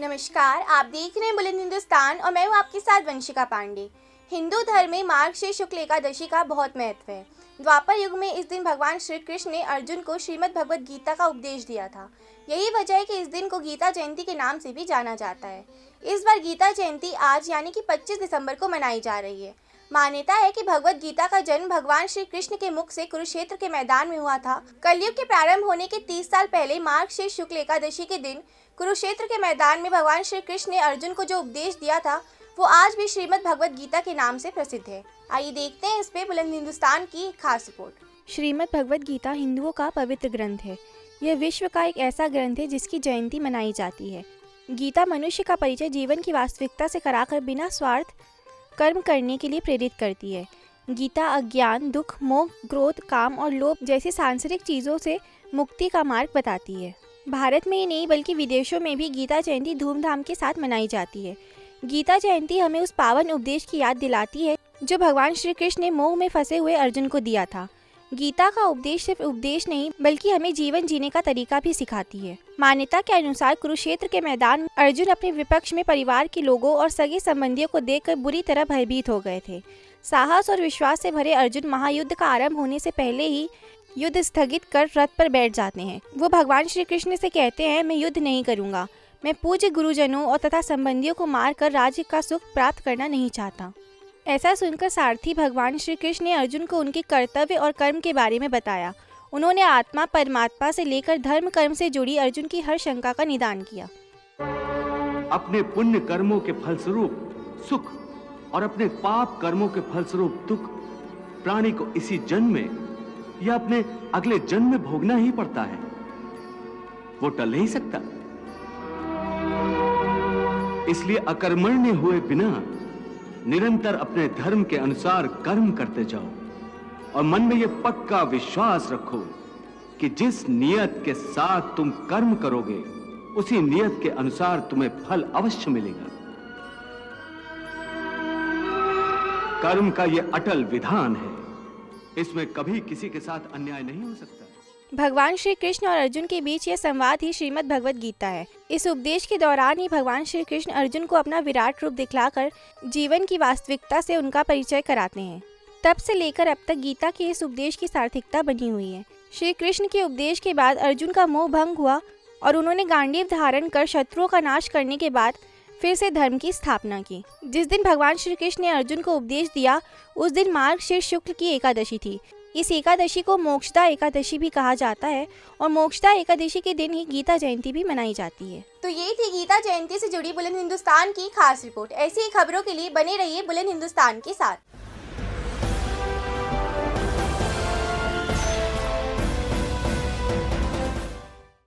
नमस्कार, आप देख रहे हैं बुलंद हिंदुस्तान और मैं हूँ आपके साथ वंशिका पांडे। हिंदू धर्म में मार्गशीर्ष शुक्ल एकादशी का बहुत महत्व है। द्वापर युग में इस दिन भगवान श्री कृष्ण ने अर्जुन को श्रीमद् भगवद गीता का उपदेश दिया था। यही वजह है कि इस दिन को गीता जयंती के नाम से भी जाना जाता है। इस बार गीता जयंती आज यानी कि 25 दिसंबर को मनाई जा रही है। मान्यता है कि भगवद गीता का जन्म भगवान श्री कृष्ण के मुख से कुरुक्षेत्र के मैदान में हुआ था। कलयुग के प्रारंभ होने के 30 साल पहले मार्गशीर्ष शुक्ल एकादशी के दिन कुरुक्षेत्र के मैदान में भगवान श्री कृष्ण ने अर्जुन को जो उपदेश दिया था वो आज भी श्रीमद् भगवद गीता के नाम से प्रसिद्ध है। आइए देखते हैं इस पे बुलंद हिंदुस्तान की एक खास रिपोर्ट। श्रीमद् भगवद गीता हिंदुओं का पवित्र ग्रंथ है। यह विश्व का एक ऐसा ग्रंथ है जिसकी जयंती मनाई जाती है। गीता मनुष्य का परिचय जीवन की वास्तविकता से कराकर बिना स्वार्थ कर्म करने के लिए प्रेरित करती है। गीता अज्ञान, दुख, मोह, क्रोध, काम और लोभ जैसी सांसारिक चीज़ों से मुक्ति का मार्ग बताती है। भारत में ही नहीं बल्कि विदेशों में भी गीता जयंती धूमधाम के साथ मनाई जाती है। गीता जयंती हमें उस पावन उपदेश की याद दिलाती है जो भगवान श्री कृष्ण ने मोह में फंसे हुए अर्जुन को दिया था। गीता का उपदेश सिर्फ उपदेश नहीं बल्कि हमें जीवन जीने का तरीका भी सिखाती है। मान्यता के अनुसार कुरुक्षेत्र के मैदान में अर्जुन अपने विपक्ष में परिवार के लोगों और सगे संबंधियों को देखकर बुरी तरह भयभीत हो गए थे। साहस और विश्वास से भरे अर्जुन महायुद्ध का आरंभ होने से पहले ही युद्ध स्थगित कर रथ पर बैठ जाते हैं। वो भगवान श्री कृष्ण से कहते हैं, मैं युद्ध नहीं करूंगा, मैं पूज्य गुरुजनों और तथा संबंधियों को मारकर राज्य का सुख प्राप्त करना नहीं चाहता। ऐसा सुनकर सारथी भगवान श्री कृष्ण ने अर्जुन को उनके कर्तव्य और कर्म के बारे में बताया। उन्होंने आत्मा परमात्मा से लेकर धर्म कर्म से जुड़ी अर्जुन की हर शंका का निदान किया। अपने पुण्य कर्मों के फलस्वरूप सुख और अपने पाप कर्मों के फलस्वरूप दुख प्राणी को इसी जन्म में या अपने अगले जन्म में भोगना ही पड़ता है। वो टल नहीं सकता। इसलिए अकर्मण्य हुए बिना निरंतर अपने धर्म के अनुसार कर्म करते जाओ और मन में यह पक्का विश्वास रखो कि जिस नियत के साथ तुम कर्म करोगे उसी नियत के अनुसार तुम्हें फल अवश्य मिलेगा। कर्म का यह अटल विधान है, इसमें कभी किसी के साथ अन्याय नहीं हो सकता। भगवान श्री कृष्ण और अर्जुन के बीच यह संवाद ही श्रीमद् भगवद गीता है। इस उपदेश के दौरान ही भगवान श्री कृष्ण अर्जुन को अपना विराट रूप दिखलाकर जीवन की वास्तविकता से उनका परिचय कराते हैं। तब से लेकर अब तक गीता के इस उपदेश की सार्थकता बनी हुई है। श्री कृष्ण के उपदेश के बाद अर्जुन का मोह भंग हुआ और उन्होंने गांडीव धारण कर शत्रुओं का नाश करने के बाद फिर से धर्म की स्थापना की। जिस दिन भगवान श्री कृष्ण ने अर्जुन को उपदेश दिया उस दिन मार्गशीर्ष शुक्ल की एकादशी थी। इस एकादशी को मोक्षदा एकादशी भी कहा जाता है और मोक्षदा एकादशी के दिन ही गीता जयंती भी मनाई जाती है। तो ये थी गीता जयंती से जुड़ी बुलंद हिंदुस्तान की खास रिपोर्ट। ऐसी ही खबरों के लिए बने रहिए बुलंद हिंदुस्तान के साथ।